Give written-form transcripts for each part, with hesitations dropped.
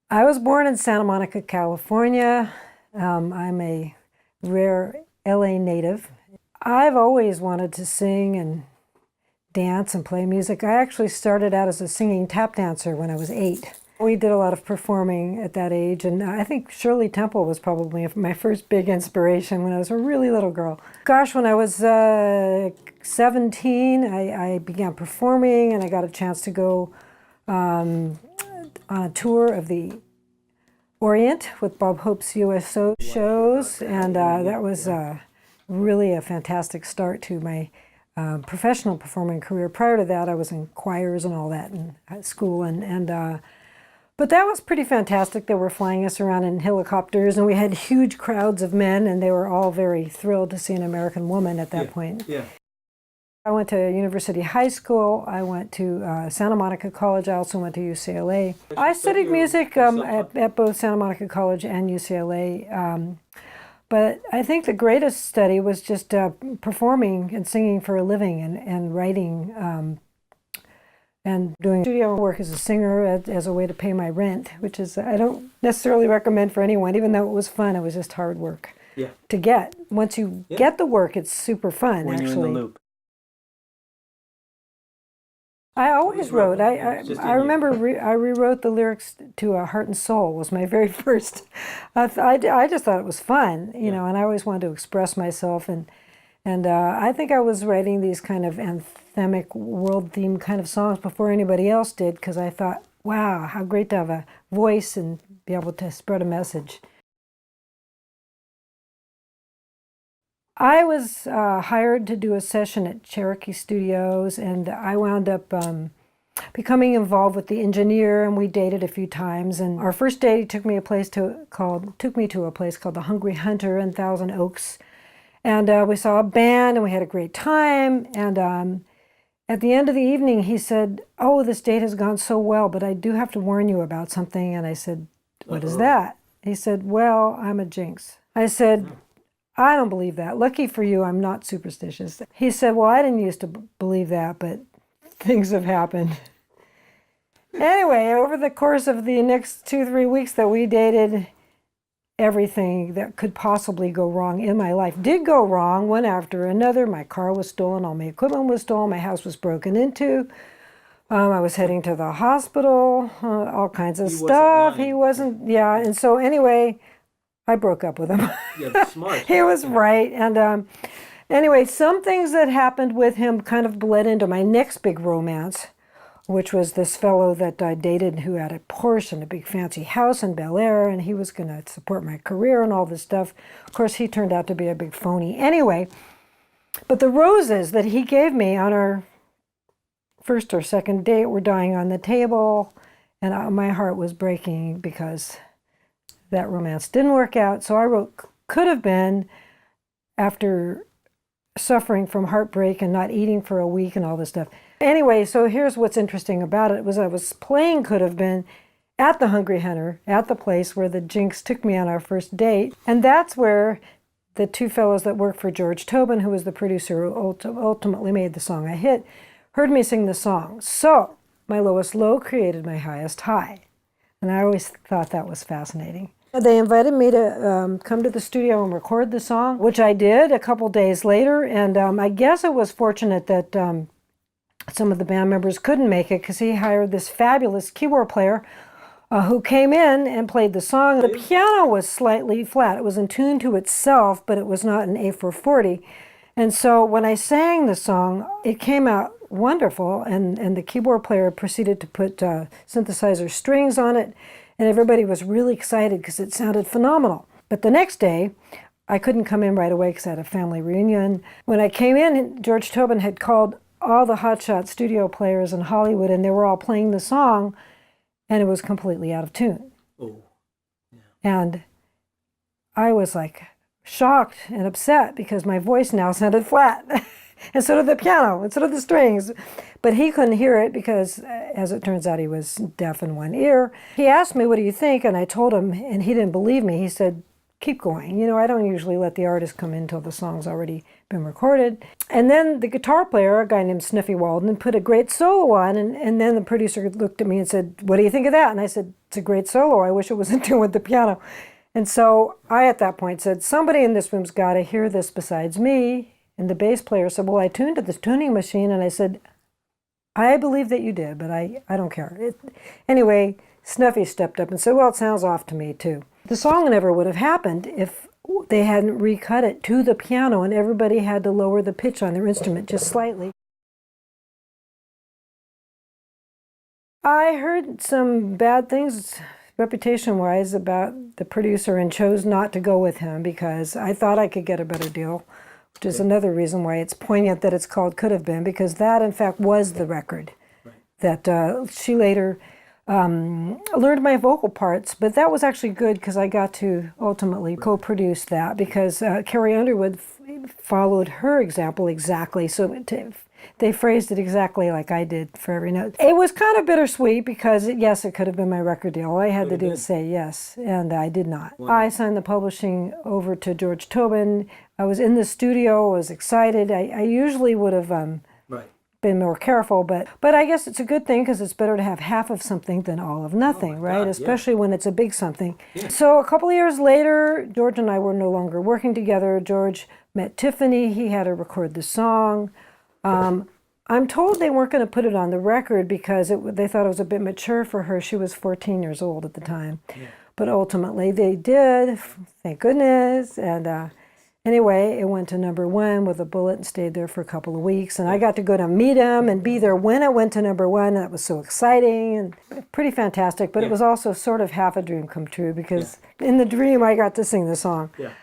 I was born in Santa Monica, California. I'm a rare LA native. I've always wanted to sing and dance and play music. I actually started out as a singing tap dancer when I was 8. We did a lot of performing at that age, and I think Shirley Temple was probably my first big inspiration when I was a really little girl. Gosh, when I was 17, I began performing, and I got a chance to go on a tour of the Orient with Bob Hope's USO shows, and that was really a fantastic start to my professional performing career. Prior to that, I was in choirs and all that in school, but that was pretty fantastic. They were flying us around in helicopters, and we had huge crowds of men, and they were all very thrilled to see an American woman at that point. Yeah. I went to University High School. I went to Santa Monica College. I also went to UCLA. I studied music at both Santa Monica College and UCLA. But I think the greatest study was just performing and singing for a living and writing and doing studio work as a singer as a way to pay my rent, which is I don't necessarily recommend for anyone, even though it was fun. It was just hard work to get. Once you get the work, it's super fun, when actually. you're in the loop. I always wrote. I remember I rewrote the lyrics to Heart and Soul was my very first. I just thought it was fun, you know, and I always wanted to express myself. And I think I was writing these kind of anthemic, world-themed kind of songs before anybody else did, because I thought, wow, how great to have a voice and be able to spread a message. I was hired to do a session at Cherokee Studios, and I wound up becoming involved with the engineer, and we dated a few times. And our first date, he took me to a place called the Hungry Hunter in Thousand Oaks, and we saw a band, and we had a great time. And at the end of the evening, he said, "Oh, this date has gone so well, but I do have to warn you about something." And I said, "What is that?" He said, "Well, I'm a jinx." I said, "I don't believe that. Lucky for you, I'm not superstitious." He said, "Well, I didn't used to believe that, but things have happened." Anyway, over the course of the next 2-3 weeks that we dated, everything that could possibly go wrong in my life did go wrong, one after another. My car was stolen, all my equipment was stolen, my house was broken into. I was heading to the hospital, all kinds of stuff. He wasn't, and so anyway, I broke up with him. Yeah, smart. He was right. And anyway, some things that happened with him kind of bled into my next big romance, which was this fellow that I dated who had a Porsche and a big fancy house in Bel Air, and he was going to support my career and all this stuff. Of course, he turned out to be a big phony. Anyway, but the roses that he gave me on our first or second date were dying on the table, and my heart was breaking because that romance didn't work out. So I wrote Could Have Been after suffering from heartbreak and not eating for a week and all this stuff. Anyway, so here's what's interesting about it was I was playing Could Have Been at the Hungry Hunter, at the place where the jinx took me on our first date. And that's where the two fellows that worked for George Tobin, who was the producer who ultimately made the song a hit, heard me sing the song. So my lowest low created my highest high. And I always thought that was fascinating. They invited me to come to the studio and record the song, which I did a couple days later. And I guess it was fortunate that some of the band members couldn't make it, because he hired this fabulous keyboard player who came in and played the song. The piano was slightly flat. It was in tune to itself, but it was not an A440. And so when I sang the song, it came out wonderful. And the keyboard player proceeded to put synthesizer strings on it. And everybody was really excited because it sounded phenomenal. But the next day, I couldn't come in right away because I had a family reunion. When I came in, George Tobin had called all the hotshot studio players in Hollywood, and they were all playing the song, and it was completely out of tune. Oh. Yeah. And I was like shocked and upset because my voice now sounded flat. And so did the piano, and so did the strings. But he couldn't hear it because, as it turns out, he was deaf in one ear. He asked me, "What do you think?" And I told him, and he didn't believe me. He said, "Keep going. You know, I don't usually let the artist come in until the song's already been recorded." And then the guitar player, a guy named Sniffy Walden, put a great solo on. And then the producer looked at me and said, "What do you think of that?" And I said, it's a great solo. I wish it was in tune with the piano. And so I, at that point, said, somebody in this room's got to hear this besides me. And the bass player said, well, I tuned to this tuning machine. And I said, I believe that you did, but I don't care. Anyway, Snuffy stepped up and said, well, it sounds off to me, too. The song never would have happened if they hadn't recut it to the piano and everybody had to lower the pitch on their instrument just slightly. I heard some bad things reputation-wise about the producer and chose not to go with him because I thought I could get a better deal, which is another reason why it's poignant that it's called Could Have Been, because that, in fact, was the record. Right. That she later learned my vocal parts, but that was actually good because I got to ultimately co-produce that because Carrie Underwood followed her example exactly. So they phrased it exactly like I did for every note. It was kind of bittersweet because, yes, it could have been my record deal. All I had to do was say yes, and I did not. Wow. I signed the publishing over to George Tobin. I was in the studio. I was excited. I usually would have been more careful, but I guess it's a good thing because it's better to have half of something than all of nothing, right? God, especially when it's a big something. Yeah. So a couple of years later, George and I were no longer working together. George met Tiffany. He had her record the song. I'm told they weren't going to put it on the record because they thought it was a bit mature for her. She was 14 years old at the time. Yeah. But ultimately they did, thank goodness. And anyway, it went to #1 with a bullet and stayed there for a couple of weeks. And I got to go to meet him and be there when it went to #1. And that was so exciting and pretty fantastic. But it was also sort of half a dream come true because in the dream I got to sing the song. Yeah.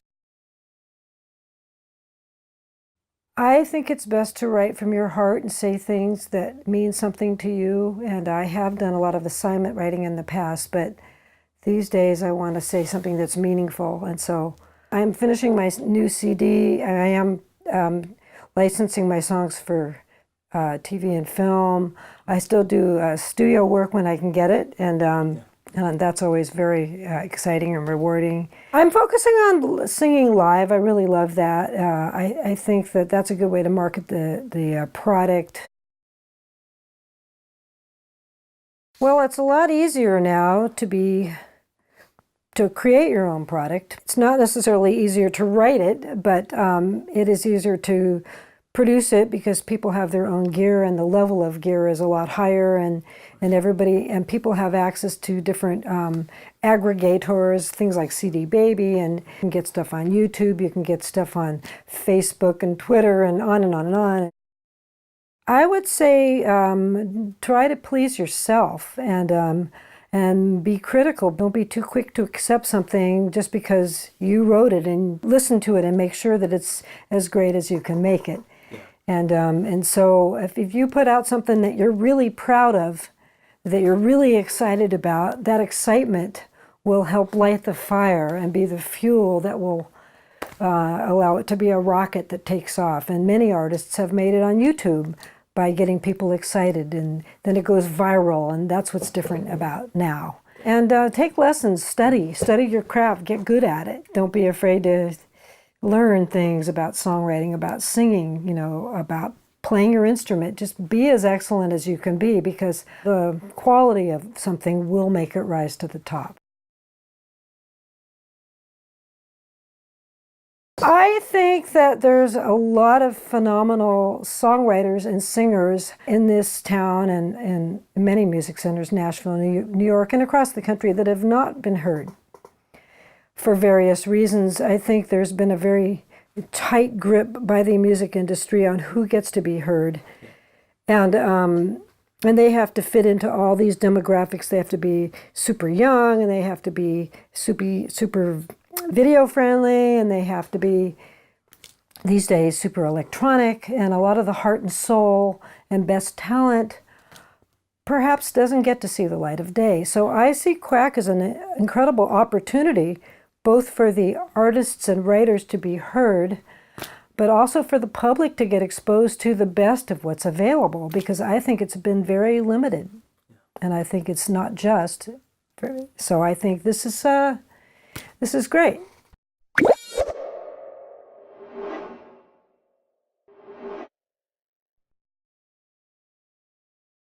I think it's best to write from your heart and say things that mean something to you. And I have done a lot of assignment writing in the past, but these days I want to say something that's meaningful. And so I'm finishing my new CD. I am licensing my songs for TV and film. I still do studio work when I can get it. And that's always very exciting and rewarding. I'm focusing on singing live. I really love that. I think that that's a good way to market the product. Well, it's a lot easier now to create your own product. It's not necessarily easier to write it, but it is easier to produce it because people have their own gear and the level of gear is a lot higher and people have access to different aggregators, things like CD Baby, and you can get stuff on YouTube, you can get stuff on Facebook and Twitter and on and on and on. I would say try to please yourself and be critical. Don't be too quick to accept something just because you wrote it, and listen to it and make sure that it's as great as you can make it. And so if you put out something that you're really proud of, that you're really excited about, that excitement will help light the fire and be the fuel that will allow it to be a rocket that takes off. And many artists have made it on YouTube by getting people excited, and then it goes viral, and that's what's different about now. And take lessons, study your craft, get good at it. Don't be afraid to learn things about songwriting, about singing, about playing your instrument. Just be as excellent as you can be because the quality of something will make it rise to the top. I think that there's a lot of phenomenal songwriters and singers in this town and in many music centers, Nashville, New York, and across the country that have not been heard. For various reasons, I think there's been a very tight grip by the music industry on who gets to be heard. And they have to fit into all these demographics. They have to be super young, and they have to be super video friendly, and they have to be, these days, super electronic. And a lot of the heart and soul and best talent perhaps doesn't get to see the light of day. So I see qWaqqchat as an incredible opportunity both for the artists and writers to be heard, but also for the public to get exposed to the best of what's available, because I think it's been very limited, and I think it's not just. So I think this is great.